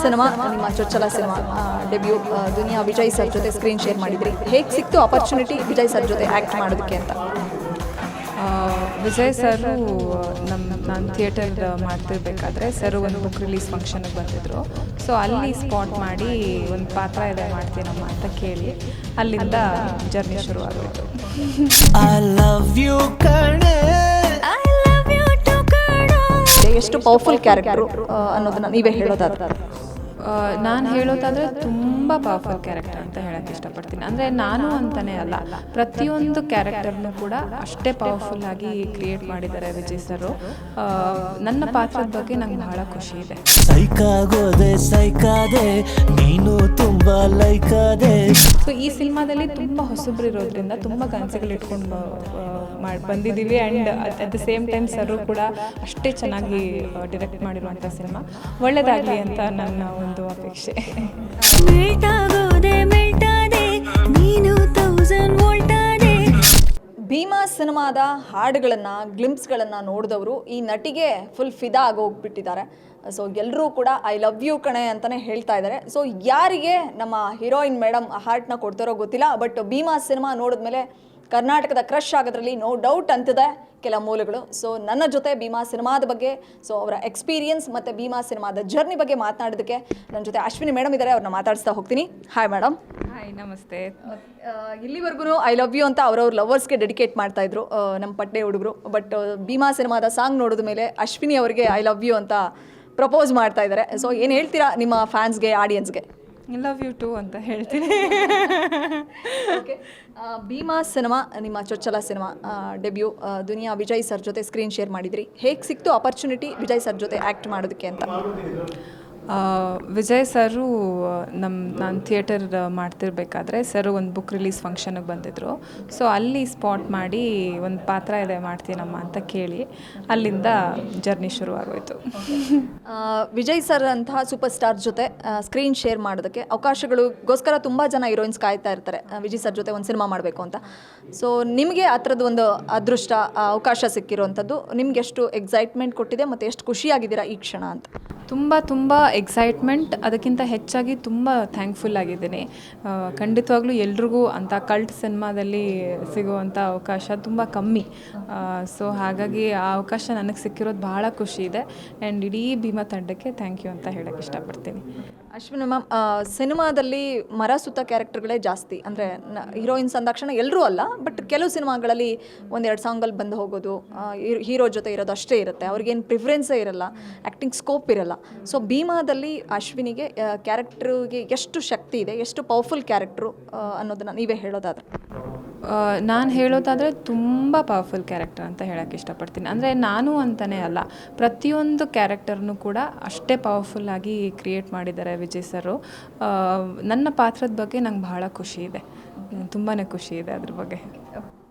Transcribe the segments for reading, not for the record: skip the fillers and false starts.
Cinema ನಿಮ್ಮ ಚೊಚ್ಚಲ cinema debut Duniya Vijay sir ಜೊತೆ ಸ್ಕ್ರೀನ್ ಶೇರ್ ಮಾಡಿದ್ರಿ. ಹೇಗೆ ಸಿಕ್ತು ಆಪರ್ಚುನಿಟಿ ವಿಜಯ್ ಸರ್ ಜೊತೆ ಆ್ಯಕ್ಟ್ ಮಾಡೋದಕ್ಕೆ ಅಂತ? ವಿಜಯ್ ಸರು ನಾನು ಥಿಯೇಟರ್ ಮಾಡ್ತಿರ್ಬೇಕಾದ್ರೆ ಸರ್ ಒಂದು ಬುಕ್ ರಿಲೀಸ್ ಫಂಕ್ಷನ್ಗೆ ಬಂದಿದ್ದರು. ಸೊ ಅಲ್ಲಿ ಸ್ಪಾಟ್ ಮಾಡಿ ಒಂದು ಪಾತ್ರ ಇದೆ ಮಾಡ್ತೀನಮ್ಮ ಅಂತ ಕೇಳಿ ಅಲ್ಲಿಂದ ಜರ್ನಿ ಶುರುವಾಗೋಯಿತು. ಎಷ್ಟು ಪವರ್ಫುಲ್ ಕ್ಯಾರೆಕ್ಟರು ಅನ್ನೋದನ್ನ ನೀವೇ ಹೇಳೋದಾದ್ರೆ? ನಾನು ಹೇಳೋದಾದರೆ ತುಂಬ ಪವರ್ಫುಲ್ ಕ್ಯಾರೆಕ್ಟರ್ ಅಂತ ಹೇಳೋಕ್ಕೆ ಇಷ್ಟಪಡ್ತೀನಿ. ಅಂದರೆ ನಾನು ಅಂತಲೇ ಅಲ್ಲ, ಪ್ರತಿಯೊಂದು ಕ್ಯಾರೆಕ್ಟರ್ನು ಕೂಡ ಅಷ್ಟೇ ಪವರ್ಫುಲ್ ಆಗಿ ಕ್ರಿಯೇಟ್ ಮಾಡಿದ್ದಾರೆ ವಿಜಯ್ ಸರು. ನನ್ನ ಪಾತ್ರದ ಬಗ್ಗೆ ನಂಗೆ ಬಹಳ ಖುಷಿ ಇದೆ. ಸೊ ಈ ಸಿನಿಮಾದಲ್ಲಿ ತುಂಬ ಹೊಸಬ್ರು ಇರೋದ್ರಿಂದ ತುಂಬ ಕನಸುಗಳು ಇಟ್ಕೊಂಡು ಬಂದಿದ್ದೀವಿ. And at the same time sir ಕೂಡ ಅಷ್ಟೇ ಚೆನ್ನಾಗಿ ಡಿರೆಕ್ಟ್ ಮಾಡಿರುವಂಥ ಸಿನಿಮಾ ಒಳ್ಳೆಯದಾಗಲಿ ಅಂತ ನನ್ನ ಒಂದು ಅಪೇಕ್ಷೆ. ಭೀಮಾ ಸಿನಿಮಾದ ಹಾಡುಗಳನ್ನು ಗ್ಲಿಂಪ್ಸ್ಗಳನ್ನು ನೋಡಿದವರು ಈ ನಟಿಗೆ ಫುಲ್ ಫಿದಾ ಆಗೋಗ್ಬಿಟ್ಟಿದ್ದಾರೆ. ಸೊ ಎಲ್ಲರೂ ಕೂಡ ಐ ಲವ್ ಯು ಕಣೆ ಅಂತಲೇ ಹೇಳ್ತಾ ಇದ್ದಾರೆ. ಸೊ ಯಾರಿಗೆ ನಮ್ಮ ಹೀರೋಯಿನ್ ಮೇಡಮ್ ಹಾರ್ಟ್ನ ಕೊಡ್ತಾರೋ ಗೊತ್ತಿಲ್ಲ, ಬಟ್ ಭೀಮಾ ಸಿನಿಮಾ ನೋಡಿದ್ಮೇಲೆ ಕರ್ನಾಟಕದ ಕ್ರಶ್ ಆಗೋದ್ರಲ್ಲಿ ನೋ ಡೌಟ್ ಅಂತಿದೆ ಕೆಲ ಮೂಲಗಳು. ಸೊ ನನ್ನ ಜೊತೆ ಭೀಮಾ ಸಿನಿಮಾದ ಬಗ್ಗೆ, ಸೊ ಅವರ ಎಕ್ಸ್ಪೀರಿಯನ್ಸ್ ಮತ್ತು ಭೀಮಾ ಸಿನಿಮಾದ ಜರ್ನಿ ಬಗ್ಗೆ ಮಾತನಾಡೋದಕ್ಕೆ ನನ್ನ ಜೊತೆ ಅಶ್ವಿನಿ ಮೇಡಮ್ ಇದ್ದಾರೆ. ಅವ್ರನ್ನ ಮಾತಾಡಿಸ್ತಾ ಹೋಗ್ತೀನಿ. Hi madam. ಹಾಯ್, ನಮಸ್ತೆ. ಇಲ್ಲಿವರೆಗೂ ಐ ಲವ್ ಯು ಅಂತ ಅವ್ರವ್ರ ಲವರ್ಸ್ಗೆ ಡೆಡಿಕೇಟ್ ಮಾಡ್ತಾಯಿದ್ರು ನಮ್ಮ ಪಟ್ಟೆ ಹುಡುಗರು. ಬಟ್ ಭೀಮಾ ಸಿನಿಮಾದ ಸಾಂಗ್ ನೋಡಿದ ಮೇಲೆ ಅಶ್ವಿನಿ ಅವರಿಗೆ ಐ ಲವ್ ಯು ಅಂತ ಪ್ರಪೋಸ್ ಮಾಡ್ತಾ ಇದ್ದಾರೆ. ಸೊ ಏನು ಹೇಳ್ತೀರಾ ನಿಮ್ಮ ಫ್ಯಾನ್ಸ್ಗೆ, ಆಡಿಯನ್ಸ್ಗೆ? ಲವ್ ಯು ಟು ಅಂತ ಹೇಳ್ತೀನಿ. ಓಕೆ, ಭೀಮಾ ಸಿನಿಮಾ ನಿಮ್ಮ ಚೊಚ್ಚಲ cinema debut Duniya Vijay sir ಜೊತೆ ಸ್ಕ್ರೀನ್ ಶೇರ್ ಮಾಡಿದ್ರಿ. ಹೇಗೆ ಸಿಕ್ತು ಆಪರ್ಚುನಿಟಿ ವಿಜಯ್ ಸರ್ ಜೊತೆ ಆ್ಯಕ್ಟ್ ಮಾಡೋದಕ್ಕೆ ಅಂತ? ವಿಜಯ್ ಸರು ನಾನು ಥಿಯೇಟರ್ ಮಾಡ್ತಿರ್ಬೇಕಾದ್ರೆ ಸರ್ ಒಂದು ಬುಕ್ ರಿಲೀಸ್ ಫಂಕ್ಷನ್ಗೆ ಬಂದಿದ್ದರು. ಸೊ ಅಲ್ಲಿ ಸ್ಪಾಟ್ ಮಾಡಿ ಒಂದು ಪಾತ್ರ ಇದೆ ಮಾಡ್ತೀನಮ್ಮ ಅಂತ ಕೇಳಿ ಅಲ್ಲಿಂದ ಜರ್ನಿ ಶುರುವಾಗೋಯಿತು. ವಿಜಯ್ ಸರ್ ಅಂತಹ ಸೂಪರ್ ಸ್ಟಾರ್ ಜೊತೆ ಸ್ಕ್ರೀನ್ ಶೇರ್ ಮಾಡೋದಕ್ಕೆ ಅವಕಾಶಗಳಿಗೋಸ್ಕರ ತುಂಬ ಜನ ಹೀರೋಯಿನ್ಸ್ ಕಾಯ್ತಾ ಇರ್ತಾರೆ ವಿಜಯ್ ಸರ್ ಜೊತೆ ಒಂದು ಸಿನಿಮಾ ಮಾಡಬೇಕು ಅಂತ. ಸೊ ನಿಮಗೆ ಆ ಥರದ್ದು ಒಂದು ಅದೃಷ್ಟ ಅವಕಾಶ ಸಿಕ್ಕಿರುವಂಥದ್ದು ನಿಮ್ಗೆ ಎಷ್ಟು ಎಕ್ಸೈಟ್ಮೆಂಟ್ ಕೊಟ್ಟಿದೆ ಮತ್ತು ಎಷ್ಟು ಖುಷಿಯಾಗಿದ್ದೀರಾ ಈ ಕ್ಷಣ ಅಂತ? ತುಂಬ ಎಕ್ಸೈಟ್ಮೆಂಟ್, ಅದಕ್ಕಿಂತ ಹೆಚ್ಚಾಗಿ ತುಂಬ ಥ್ಯಾಂಕ್ಫುಲ್ ಆಗಿದ್ದೀನಿ. ಖಂಡಿತವಾಗ್ಲೂ ಎಲ್ರಿಗೂ ಅಂಥ ಕಲ್ಟ್ ಸಿನಿಮಾದಲ್ಲಿ ಸಿಗುವಂಥ ಅವಕಾಶ ತುಂಬ ಕಮ್ಮಿ. ಸೊ ಹಾಗಾಗಿ ಆ ಅವಕಾಶ ನನಗೆ ಸಿಕ್ಕಿರೋದು ಭಾಳ ಖುಷಿ ಇದೆ. ಆ್ಯಂಡ್ ಇಡೀ ಭೀಮಾ ತಂಡಕ್ಕೆ ಥ್ಯಾಂಕ್ ಯು ಅಂತ ಹೇಳೋಕ್ಕೆ ಇಷ್ಟಪಡ್ತೀನಿ. ಅಶ್ವಿನಿ ಮ್ಯಾಮ್, ಸಿನಿಮಾದಲ್ಲಿ ಮರ ಸುತ್ತ ಕ್ಯಾರೆಕ್ಟರ್ಗಳೇ ಜಾಸ್ತಿ. ಅಂದರೆ ಹೀರೋಯಿನ್ಸ್ ಅಂದಾಕ್ಷಣ ಎಲ್ಲರೂ ಅಲ್ಲ, ಬಟ್ ಕೆಲವು ಸಿನಿಮಾಗಳಲ್ಲಿ ಒಂದೆರಡು ಸಾಂಗಲ್ಲಿ ಬಂದು ಹೋಗೋದು, ಹೀರೋ ಜೊತೆ ಇರೋದು ಅಷ್ಟೇ ಇರುತ್ತೆ. ಅವ್ರಿಗೇನು ಪ್ರಿಫರೆನ್ಸೇ ಇರಲ್ಲ, ಆ್ಯಕ್ಟಿಂಗ್ ಸ್ಕೋಪ್ ಇರಲ್ಲ. ಸೊ ಭೀಮಾದಲ್ಲಿ ಅಶ್ವಿನಿಗೆ ಕ್ಯಾರೆಕ್ಟ್ರಿಗೆ ಎಷ್ಟು ಶಕ್ತಿ ಇದೆ, ಎಷ್ಟು ಪವರ್ಫುಲ್ ಕ್ಯಾರೆಕ್ಟ್ರು ಅನ್ನೋದನ್ನು ನೀವೇ ಹೇಳೋದಾದ್ರೆ? ನಾನು ಹೇಳೋದಾದರೆ ತುಂಬ ಪವರ್ಫುಲ್ ಕ್ಯಾರೆಕ್ಟರ್ ಅಂತ ಹೇಳೋಕ್ಕೆ ಇಷ್ಟಪಡ್ತೀನಿ. ಅಂದರೆ ನಾನು ಅಂತಲೇ ಅಲ್ಲ, ಪ್ರತಿಯೊಂದು ಕ್ಯಾರೆಕ್ಟರ್ನು ಕೂಡ ಅಷ್ಟೇ ಪವರ್ಫುಲ್ಲಾಗಿ ಕ್ರಿಯೇಟ್ ಮಾಡಿದ್ದಾರೆ ವಿಜಯ್ ಸರು. ನನ್ನ ಪಾತ್ರದ ಬಗ್ಗೆ ನಂಗೆ ಬಹಳ ಖುಷಿ ಇದೆ, ತುಂಬಾ ಖುಷಿ ಇದೆ ಅದ್ರ ಬಗ್ಗೆ.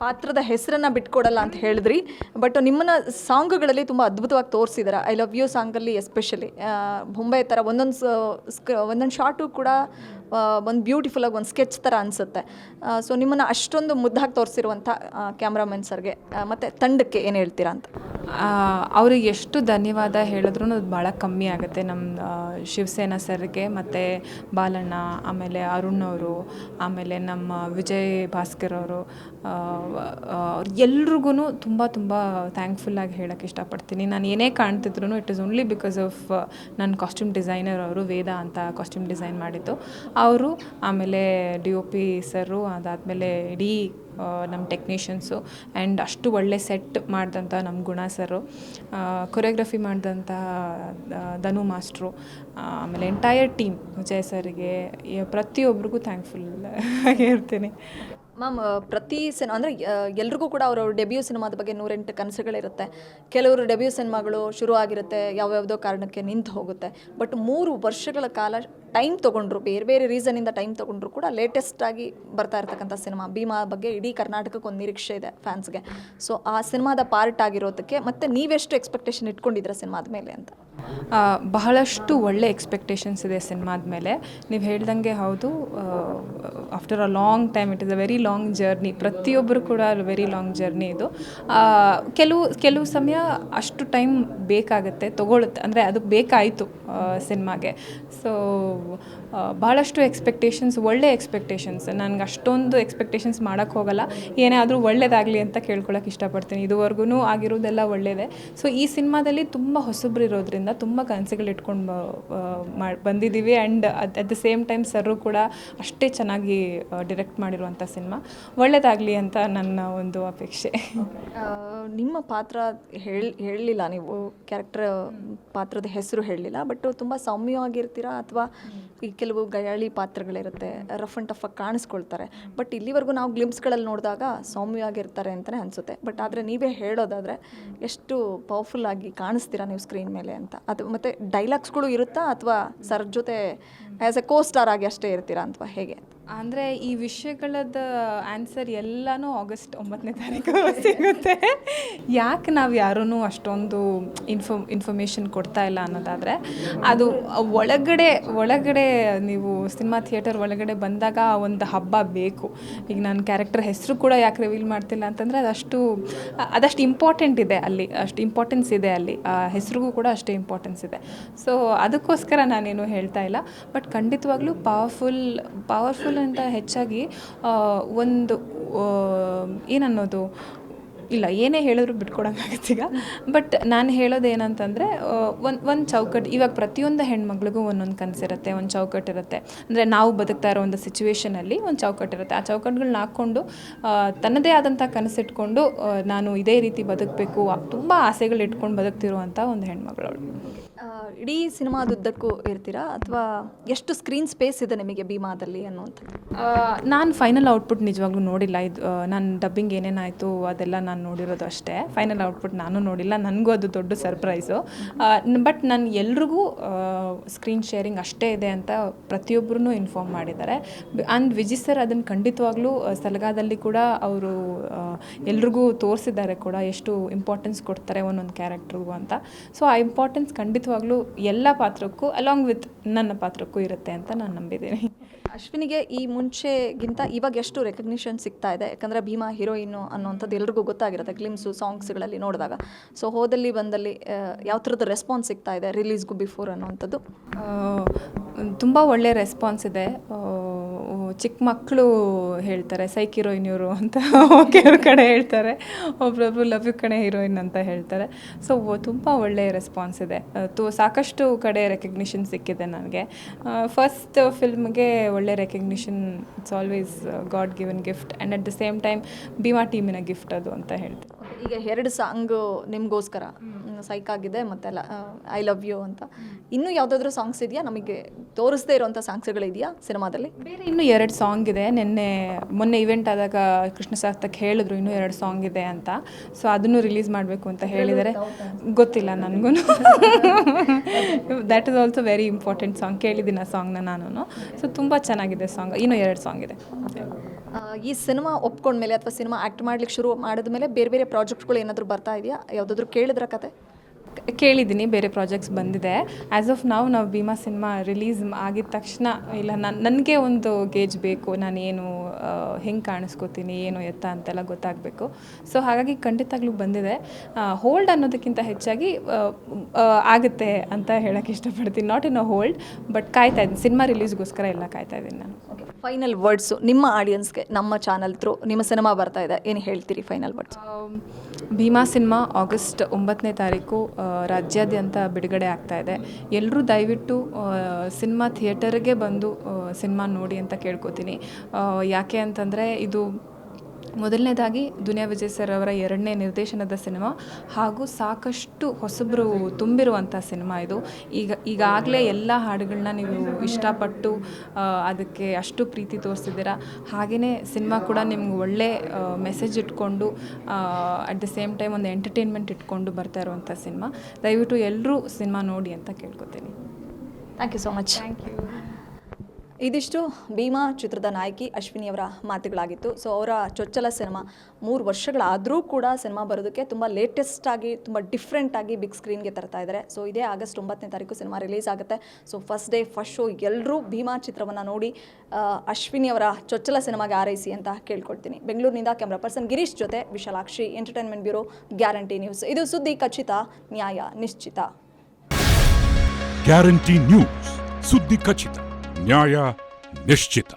ಪಾತ್ರದ ಹೆಸರನ್ನು ಬಿಟ್ಕೊಡಲ್ಲ ಅಂತ ಹೇಳಿದ್ರಿ, ಬಟ್ ನಿಮ್ಮನ್ನ ಸಾಂಗ್ಗಳಲ್ಲಿ ತುಂಬ ಅದ್ಭುತವಾಗಿ ತೋರಿಸಿದ್ದಾರೆ. ಐ ಲವ್ ಯು ಸಾಂಗಲ್ಲಿ ಎಸ್ಪೆಷಲಿ ಬೊಂಬೆ ಥರ ಒಂದೊಂದು ಶಾರ್ಟು ಕೂಡ ಒಂದು ಬ್ಯೂಟಿಫುಲ್ಲಾಗಿ ಒಂದು ಸ್ಕೆಚ್ ಥರ ಅನಿಸುತ್ತೆ. ಸೊ ನಿಮ್ಮನ್ನು ಅಷ್ಟೊಂದು ಮುದ್ದಾಗಿ ತೋರಿಸಿರುವಂಥ ಕ್ಯಾಮ್ರಾಮನ್ ಸರ್ಗೆ ಮತ್ತು ತಂಡಕ್ಕೆ ಏನು ಹೇಳ್ತೀರಾ ಅಂತ? ಅವ್ರಿಗೆ ಎಷ್ಟು ಧನ್ಯವಾದ ಹೇಳಿದ್ರು ಅದು ಭಾಳ ಕಮ್ಮಿ ಆಗುತ್ತೆ. ನಮ್ಮ ಶಿವಸೇನಾ ಸರ್ಗೆ ಮತ್ತು ಬಾಲಣ್ಣ, ಆಮೇಲೆ ಅರುಣ್ ಅವರು, ಆಮೇಲೆ ನಮ್ಮ ವಿಜಯ್ ಭಾಸ್ಕರ್ ಅವರು, ಎಲ್ರಿಗೂ ತುಂಬ ಥ್ಯಾಂಕ್ಫುಲ್ಲಾಗಿ ಹೇಳೋಕ್ಕೆ ಇಷ್ಟಪಡ್ತೀನಿ. ನಾನು ಏನೇ ಕಾಣ್ತಿದ್ರು it is only because of ನನ್ನ ಕಾಸ್ಟ್ಯೂಮ್ ಡಿಸೈನರ್ ಅವರು, ವೇದ ಅಂತ ಕಾಸ್ಟ್ಯೂಮ್ ಡಿಸೈನ್ ಮಾಡಿದ್ದು ಅವರು, ಆಮೇಲೆ DOP ಸರು, ಅದಾದಮೇಲೆ ಇಡೀ ನಮ್ಮ ಟೆಕ್ನಿಷಿಯನ್ಸು, ಆ್ಯಂಡ್ ಅಷ್ಟು ಒಳ್ಳೆ ಸೆಟ್ ಮಾಡಿದಂಥ ನಮ್ಮ ಗುಣ ಸರು, ಕೊರಿಯೋಗ್ರಫಿ ಮಾಡಿದಂಥ ಧನು ಮಾಸ್ಟ್ರು, ಆಮೇಲೆ ಎಂಟೈರ್ ಟೀಮ್ ವಿಜಯ್ ಸರ್ಗೆ ಪ್ರತಿಯೊಬ್ಬರಿಗೂ ಥ್ಯಾಂಕ್ಫುಲ್ ಆಗಿರ್ತೀನಿ. ಮ್ಯಾಮ್, ಪ್ರತಿ ಅಂದರೆ ಎಲ್ರಿಗೂ ಕೂಡ ಅವ್ರ ಡೆಬ್ಯೂ ಸಿನಿಮಾದ ಬಗ್ಗೆ 108 ಕನಸುಗಳಿರುತ್ತೆ. ಕೆಲವರು ಡೆಬ್ಯೂ ಸಿನಿಮಾಗಳು ಶುರು ಆಗಿರುತ್ತೆ, ಯಾವ್ಯಾವುದೋ ಕಾರಣಕ್ಕೆ ನಿಂತು ಹೋಗುತ್ತೆ. ಬಟ್ 3 ವರ್ಷಗಳ ಕಾಲ ಟೈಮ್ ತೊಗೊಂಡ್ರು, ಬೇರೆ ಬೇರೆ ರೀಸನಿಂದ ಟೈಮ್ ತೊಗೊಂಡ್ರು ಕೂಡ ಲೇಟೆಸ್ಟಾಗಿ ಬರ್ತಾ ಇರ್ತಕ್ಕಂಥ ಸಿನಿಮಾ ಭೀಮಾ ಬಗ್ಗೆ ಇಡೀ ಕರ್ನಾಟಕಕ್ಕೆ ಒಂದು ನಿರೀಕ್ಷೆ ಇದೆ ಫ್ಯಾನ್ಸ್ಗೆ. ಸೊ ಆ ಸಿನಿಮಾದ ಪಾರ್ಟ್ ಆಗಿರೋದಕ್ಕೆ ಮತ್ತು ನೀವೆಷ್ಟು ಎಕ್ಸ್ಪೆಕ್ಟೇಷನ್ ಇಟ್ಕೊಂಡಿದ್ದೀರಾ ಸಿನಿಮಾದ ಮೇಲೆ ಅಂತ? ಬಹಳಷ್ಟು ಒಳ್ಳೆ ಎಕ್ಸ್ಪೆಕ್ಟೇಷನ್ಸ್ ಇದೆ ಸಿನಿಮಾದ ಮೇಲೆ. ನೀವು ಹೇಳ್ದಂಗೆ ಹೌದು, after a long time it is a very long journey. ಪ್ರತಿಯೊಬ್ಬರು ಕೂಡ ವೆರಿ ಲಾಂಗ್ ಜರ್ನಿ ಇದು. ಕೆಲವು ಸಮಯ ಅಷ್ಟು ಟೈಮ್ ಬೇಕಾಗುತ್ತೆ, ತೊಗೊಳುತ್ತೆ. ಅಂದರೆ ಅದು ಬೇಕಾಯಿತು ಸಿನಿಮಾಗೆ. ಸೊ ಭಾಳಷ್ಟು ಎಕ್ಸ್ಪೆಕ್ಟೇಷನ್ಸ್, ಒಳ್ಳೆ ಎಕ್ಸ್ಪೆಕ್ಟೇಷನ್ಸ್. ನನಗೆ ಅಷ್ಟೊಂದು ಎಕ್ಸ್ಪೆಕ್ಟೇಷನ್ಸ್ ಮಾಡೋಕ್ಕೆ ಹೋಗಲ್ಲ, ಏನೇ ಆದರೂ ಒಳ್ಳೇದಾಗಲಿ ಅಂತ ಕೇಳ್ಕೊಳಕ್ಕೆ ಇಷ್ಟಪಡ್ತೀನಿ. ಇದುವರೆಗೂ ಆಗಿರೋದೆಲ್ಲ ಒಳ್ಳೆಯದೇ. ಸೊ ಈ ಸಿನಿಮಾದಲ್ಲಿ ತುಂಬ ಹೊಸಬ್ರು ಇರೋದ್ರಿಂದ ತುಂಬ ಕನಸುಗಳು ಇಟ್ಕೊಂಡು ಬಂದಿದ್ದೀವಿ. And at the same time sir ಕೂಡ ಅಷ್ಟೇ ಚೆನ್ನಾಗಿ ಡಿರೆಕ್ಟ್ ಮಾಡಿರುವಂಥ ಸಿನಿಮಾ. ಒಳ್ಳೆಯದಾಗಲಿ ಅಂತ ನನ್ನ ಒಂದು ಅಪೇಕ್ಷೆ. ನಿಮ್ಮ ಪಾತ್ರ ಹೇಳಲಿಲ್ಲ, ನೀವು ಕ್ಯಾರೆಕ್ಟರ್ ಪಾತ್ರದ ಹೆಸರು ಹೇಳಲಿಲ್ಲ, ಬಟ್ ತುಂಬ ಸೌಮ್ಯವಾಗಿರ್ತೀರಾ ಅಥವಾ ಈ ಕೆಲವು ಗಯಾಳಿ ಪಾತ್ರಗಳಿರುತ್ತೆ, ರಫ್ ಆ್ಯಂಡ್ ಟಫ್ ಆಗಿ ಕಾಣಿಸ್ಕೊಳ್ತಾರೆ. ಬಟ್ ಇಲ್ಲಿವರೆಗೂ ನಾವು ಗ್ಲಿಮ್ಸ್ಗಳಲ್ಲಿ ನೋಡಿದಾಗ ಸೌಮ್ಯವಾಗಿರ್ತಾರೆ ಅಂತಲೇ ಅನಿಸುತ್ತೆ. ಬಟ್ ಆದರೆ ನೀವೇ ಹೇಳೋದಾದರೆ ಎಷ್ಟು ಪವರ್ಫುಲ್ ಆಗಿ ಕಾಣಿಸ್ತೀರಾ ನೀವು ಸ್ಕ್ರೀನ್ ಮೇಲೆ ಅಂತ. ಅದು ಮತ್ತು ಡೈಲಾಗ್ಸ್ಗಳು ಇರುತ್ತಾ ಅಥವಾ ಸರ್ ಜೊತೆ ಆ್ಯಸ್ ಎ ಕೋ ಸ್ಟಾರ್ ಆಗಿ ಅಷ್ಟೇ ಇರ್ತೀರಾ ಅಥವಾ ಹೇಗೆ? ಅಂದರೆ ಈ ವಿಷಯಗಳದ ಆನ್ಸರ್ ಎಲ್ಲನೂ ಆಗಸ್ಟ್ 9ನೇ ತಾರೀಕು ಸಿಗುತ್ತೆ. ಯಾಕೆ ನಾವು ಯಾರೂ ಅಷ್ಟೊಂದು ಇನ್ಫಾರ್ಮೇಷನ್ ಕೊಡ್ತಾ ಇಲ್ಲ ಅನ್ನೋದಾದರೆ, ಅದು ಒಳಗಡೆ ನೀವು ಸಿನಿಮಾ ಥಿಯೇಟರ್ ಒಳಗಡೆ ಬಂದಾಗ ಒಂದು ಹಬ್ಬ ಬೇಕು. ಈಗ ನನ್ನ ಕ್ಯಾರೆಕ್ಟರ್ ಹೆಸರು ಕೂಡ ಯಾಕೆ ರಿವೀಲ್ ಮಾಡ್ತಿಲ್ಲ ಅಂತಂದರೆ ಅದಷ್ಟು ಇಂಪಾರ್ಟೆಂಟ್ ಇದೆ ಅಲ್ಲಿ, ಅಷ್ಟು ಇಂಪಾರ್ಟೆನ್ಸ್ ಇದೆ ಅಲ್ಲಿ, ಆ ಹೆಸರಿಗೂ ಕೂಡ ಅಷ್ಟೇ ಇಂಪಾರ್ಟೆನ್ಸ್ ಇದೆ. ಸೊ ಅದಕ್ಕೋಸ್ಕರ ನಾನೇನು ಹೇಳ್ತಾ ಇಲ್ಲ. ಬಟ್ ಖಂಡಿತವಾಗ್ಲೂ ಪವರ್ಫುಲ್ ಅಂತ ಹೆಚ್ಚಾಗಿ ಒಂದು ಏನನ್ನೋದು ಇಲ್ಲ, ಏನೇ ಹೇಳಿದ್ರು ಬಿಟ್ಕೊಡೋಕ್ಕಾಗತ್ತೆ ಈಗ. ಬಟ್ ನಾನು ಹೇಳೋದು ಏನಂತಂದರೆ, ಒಂದು ಚೌಕಟ್ಟು, ಇವಾಗ ಪ್ರತಿಯೊಂದು ಹೆಣ್ಮಕ್ಳಿಗೂ ಒಂದೊಂದು ಕನಸಿರುತ್ತೆ, ಒಂದು ಚೌಕಟ್ಟಿರುತ್ತೆ. ಅಂದರೆ ನಾವು ಬದುಕ್ತಾ ಇರೋ ಒಂದು ಸಿಚುವೇಷನಲ್ಲಿ ಒಂದು ಚೌಕಟ್ಟಿರುತ್ತೆ. ಆ ಚೌಕಟ್ಟುಗಳನ್ನ ಹಾಕ್ಕೊಂಡು ತನ್ನದೇ ಆದಂಥ ಕನಸಿಟ್ಕೊಂಡು ನಾನು ಇದೇ ರೀತಿ ಬದುಕಬೇಕು, ತುಂಬ ಆಸೆಗಳು ಇಟ್ಕೊಂಡು ಬದುಕ್ತಿರುವಂಥ ಒಂದು ಹೆಣ್ಮಗಳವಳು. ಇಡೀ ಸಿನಿಮಾದುದ್ದಕ್ಕೂ ಇರ್ತೀರಾ ಅಥವಾ ಎಷ್ಟು ಸ್ಕ್ರೀನ್ ಸ್ಪೇಸ್ ಇದೆ ನಿಮಗೆ ಭೀಮಾದಲ್ಲಿ ಅನ್ನುವಂಥದ್ದು? ನಾನು ಫೈನಲ್ ಔಟ್ಪುಟ್ ನಿಜವಾಗ್ಲೂ ನೋಡಿಲ್ಲ. ಇದು ನಾನು ಡಬ್ಬಿಂಗ್ ಏನೇನಾಯಿತು ಅದೆಲ್ಲ ನಾನು ನೋಡಿರೋದು ಅಷ್ಟೇ. ಫೈನಲ್ ಔಟ್ಪುಟ್ ನಾನು ನೋಡಿಲ್ಲ, ನನಗೂ ಅದು ದೊಡ್ಡ ಸರ್ಪ್ರೈಸು. ಬಟ್ ನಾನು ಎಲ್ರಿಗೂ ಸ್ಕ್ರೀನ್ ಶೇರಿಂಗ್ ಅಷ್ಟೇ ಇದೆ ಅಂತ ಪ್ರತಿಯೊಬ್ಬರೂ ಇನ್ಫಾರ್ಮ್ ಮಾಡಿದ್ದಾರೆ. ಆ್ಯಂಡ್ ವಿಜಯ್ ಸರ್ ಅದನ್ನು ಖಂಡಿತವಾಗ್ಲೂ ಸಲಗಾದಲ್ಲಿ ಕೂಡ ಅವರು ಎಲ್ರಿಗೂ ತೋರಿಸಿದ್ದಾರೆ ಕೂಡ, ಎಷ್ಟು ಇಂಪಾರ್ಟೆನ್ಸ್ ಕೊಡ್ತಾರೆ ಒಂದೊಂದು ಕ್ಯಾರೆಕ್ಟ್ರಿಗೂ ಅಂತ. ಸೊ ಆ ಇಂಪಾರ್ಟೆನ್ಸ್ ಖಂಡಿತವಾಗ್ಲೂ ಎಲ್ಲ ಪಾತ್ರಕ್ಕೂ ಅಲಾಂಗ್ ವಿತ್ ನನ್ನ ಪಾತ್ರಕ್ಕೂ ಇರುತ್ತೆ ಅಂತ ನಾನು ನಂಬಿದ್ದೀನಿ. ಅಶ್ವಿನಿಗೆ ಈ ಮುಂಚೆಗಿಂತ ಇವಾಗ ಎಷ್ಟು ರೆಕಗ್ನಿಷನ್ ಸಿಗ್ತಾ ಇದೆ? ಯಾಕಂದರೆ ಭೀಮಾ ಹೀರೋಯಿನ್ನು ಅನ್ನೋಂಥದ್ದು ಎಲ್ರಿಗೂ ಗೊತ್ತಾಗಿರುತ್ತೆ ಗ್ಲಿಮ್ಸು ಸಾಂಗ್ಸ್ಗಳಲ್ಲಿ ನೋಡಿದಾಗ. ಸೊ ಹೋದಲ್ಲಿ ಬಂದಲ್ಲಿ ಯಾವ ಥರದ ರೆಸ್ಪಾನ್ಸ್ ಸಿಗ್ತಾ ಇದೆ ರಿಲೀಸ್ಗೂ ಬಿಫೋರ್ ಅನ್ನೋವಂಥದ್ದು? ತುಂಬ ಒಳ್ಳೆಯ ರೆಸ್ಪಾನ್ಸ್ ಇದೆ. ಚಿಕ್ಕ ಮಕ್ಕಳು ಹೇಳ್ತಾರೆ ಸೈಕ್ ಹೀರೋಯಿನ್ ಇವರು ಅಂತ, ಕೆಲವ್ರ ಕಡೆ ಹೇಳ್ತಾರೆ, ಒಬ್ಬೊಬ್ರು ಲವ್ ಯು ಕಣೆ ಹೀರೋಯಿನ್ ಅಂತ ಹೇಳ್ತಾರೆ. ಸೊ ತುಂಬ ಒಳ್ಳೆಯ ರೆಸ್ಪಾನ್ಸ್ ಇದೆ. ಸಾಕಷ್ಟು ಕಡೆ ರೆಕಗ್ನಿಷನ್ ಸಿಕ್ಕಿದೆ ನನಗೆ. ಫಸ್ಟ್ ಫಿಲ್ಮ್ಗೆ ಒಳ್ಳೆ recognition, it's always god given gift and at the same time Bheema ಟೀಮಿನ ಗಿಫ್ಟ್ ಅದು ಅಂತ ಹೇಳ್ತೀನಿ. ಈಗ 2 ಸಾಂಗು ನಿಮಗೋಸ್ಕರ ಸೈಕ್ ಆಗಿದೆ ಮತ್ತೆಲ್ಲ ಐ ಲವ್ ಯು ಅಂತ. ಇನ್ನೂ ಯಾವುದಾದ್ರೂ ಸಾಂಗ್ಸ್ ಇದೆಯಾ ನಮಗೆ ತೋರಿಸದೇ ಇರೋವಂಥ ಸಾಂಗ್ಸ್ಗಳಿದೆಯಾ ಸಿನಿಮಾದಲ್ಲಿ? ಬೇರೆ ಇನ್ನೂ 2 ಸಾಂಗ್ ಇದೆ. ಮೊನ್ನೆ ಇವೆಂಟ್ ಆದಾಗ ಕೃಷ್ಣ ಸಾರ್ಥಕ್ ಹೇಳಿದ್ರು ಇನ್ನೂ 2 ಸಾಂಗ್ ಇದೆ ಅಂತ. ಸೊ ಅದನ್ನು ರಿಲೀಸ್ ಮಾಡಬೇಕು ಅಂತ ಹೇಳಿದ್ದಾರೆ. ಗೊತ್ತಿಲ್ಲ ನನಗೂ. That is also very important song. ಕೇಳಿದ್ದೀನಿ ಆ ಸಾಂಗ್ನ ನಾನು. ಸೊ ತುಂಬ ಚೆನ್ನಾಗಿದೆ ಸಾಂಗ್. ಇನ್ನೂ 2 ಸಾಂಗ್ ಇದೆ. ಈ ಸಿನಿಮಾ ಒಪ್ಕೊಂಡ್ಮೇಲೆ ಅಥವಾ ಸಿನಿಮಾ ಆ್ಯಕ್ಟ್ ಮಾಡ್ಲಿಕ್ಕೆ ಶುರು ಮಾಡಿದ್ಮೇಲೆ ಬೇರೆ ಪ್ರಾಜೆಕ್ಟ್ಗಳು ಏನಾದರೂ ಬರ್ತಾ ಇದೆಯಾ? ಯಾವುದಾದ್ರೂ ಕೇಳಿದ್ರ ಕತೆ? ಕೇಳಿದ್ದೀನಿ, ಬೇರೆ ಪ್ರಾಜೆಕ್ಟ್ಸ್ ಬಂದಿದೆ. ಆ್ಯಸ್ ಆಫ್ ನಾವು ಭೀಮಾ ಸಿನಿಮಾ ರಿಲೀಸ್ ಆಗಿದ ತಕ್ಷಣ ಇಲ್ಲ, ನನಗೆ ಒಂದು ಗೇಜ್ ಬೇಕು, ನಾನೇನು ಹೆಂಗೆ ಕಾಣಿಸ್ಕೋತೀನಿ, ಏನು ಎತ್ತ ಅಂತೆಲ್ಲ ಗೊತ್ತಾಗಬೇಕು. ಸೊ ಹಾಗಾಗಿ ಖಂಡಿತವಾಗ್ಲೂ ಬಂದಿದೆ. ಹೋಲ್ಡ್ ಅನ್ನೋದಕ್ಕಿಂತ ಹೆಚ್ಚಾಗಿ ಆಗುತ್ತೆ ಅಂತ ಹೇಳೋಕ್ಕೆ ಇಷ್ಟಪಡ್ತೀನಿ. Not in a hold, but ಕಾಯ್ತಾ ಇದ್ದೀನಿ. ಸಿನಿಮಾ ರಿಲೀಸ್ಗೋಸ್ಕರ ಎಲ್ಲ ಕಾಯ್ತಾ ಇದ್ದೀನಿ ನಾನು. ಫೈನಲ್ ವರ್ಡ್ಸು ನಿಮ್ಮ ಆಡಿಯನ್ಸ್ಗೆ, ನಮ್ಮ ಚಾನಲ್ ಥ್ರೂ ನಿಮ್ಮ ಸಿನಿಮಾ ಬರ್ತಾ ಇದೆ, ಏನು ಹೇಳ್ತೀರಿ final words? Bheema cinema August 9ನೇ ತಾರೀಕು ರಾಜ್ಯಾದ್ಯಂತ ಬಿಡುಗಡೆ ಆಗ್ತಾ ಇದೆ. ಎಲ್ಲರೂ ದಯವಿಟ್ಟು ಸಿನಿಮಾ ಥಿಯೇಟರ್ಗೆ ಬಂದು ಸಿನಿಮಾ ನೋಡಿ ಅಂತ ಕೇಳ್ಕೊತೀನಿ. ಯಾಕೆ ಅಂತಂದರೆ ಇದು ಮೊದಲನೇದಾಗಿ ದುನಿಯಾ ವಿಜಯ್ ಸರ್ ಅವರ 2ನೇ ನಿರ್ದೇಶನದ ಸಿನಿಮಾ, ಹಾಗೂ ಸಾಕಷ್ಟು ಹೊಸಬರು ತುಂಬಿರುವಂಥ ಸಿನಿಮಾ ಇದು. ಈಗಾಗಲೇ ಎಲ್ಲ ಹಾಡುಗಳನ್ನ ನೀವು ಇಷ್ಟಪಟ್ಟು ಅದಕ್ಕೆ ಅಷ್ಟು ಪ್ರೀತಿ ತೋರಿಸಿದ್ದೀರಾ. ಹಾಗೆಯೇ ಸಿನಿಮಾ ಕೂಡ ನಿಮ್ಗೆ ಒಳ್ಳೆ ಮೆಸೇಜ್ ಇಟ್ಕೊಂಡು ಅಟ್ ದ ಸೇಮ್ ಟೈಮ್ ಒಂದು ಎಂಟರ್ಟೈನ್ಮೆಂಟ್ ಇಟ್ಕೊಂಡು ಬರ್ತಾ ಇರುವಂಥ ಸಿನಿಮಾ. ದಯವಿಟ್ಟು ಎಲ್ಲರೂ ಸಿನಿಮಾ ನೋಡಿ ಅಂತ ಕೇಳ್ಕೊತೀನಿ. Thank you so much. Thank you. ಇದಿಷ್ಟು ಭೀಮಾ ಚಿತ್ರದ ನಾಯಕಿ ಅಶ್ವಿನಿಯವರ ಮಾತುಗಳಾಗಿತ್ತು. ಸೊ ಅವರ ಚೊಚ್ಚಲ ಸಿನಿಮಾ 3 ವರ್ಷಗಳಾದರೂ ಕೂಡ ಸಿನಿಮಾ ಬರೋದಕ್ಕೆ ತುಂಬ ಲೇಟೆಸ್ಟಾಗಿ, ತುಂಬ ಡಿಫ್ರೆಂಟಾಗಿ ಬಿಗ್ ಸ್ಕ್ರೀನ್ಗೆ ತರ್ತಾ ಇದ್ದಾರೆ. ಸೊ ಇದೇ ಆಗಸ್ಟ್ 9ನೇ ತಾರೀಕು ಸಿನಿಮಾ ರಿಲೀಸ್ ಆಗುತ್ತೆ. So first day first show ಎಲ್ಲರೂ ಭೀಮಾ ಚಿತ್ರವನ್ನು ನೋಡಿ ಅಶ್ವಿನಿಯವರ ಚೊಚ್ಚಲ ಸಿನಿಮಾಗೆ ಆರೈಸಿ ಅಂತ ಕೇಳ್ಕೊಳ್ತೀನಿ. ಬೆಂಗಳೂರಿನಿಂದ ಕ್ಯಾಮ್ರಾ ಪರ್ಸನ್ ಗಿರೀಶ್ ಜೊತೆ Vishalakshi, entertainment bureau, guarantee news. ಇದು ಸುದ್ದಿ ಖಚಿತ, ನ್ಯಾಯ ನಿಶ್ಚಿತ. ಗ್ಯಾರಂಟಿ ನ್ಯೂಸ್, ಸುದ್ದಿ ಖಚಿತ, ನ್ಯಾಯ ನಿಶ್ಚಿತ.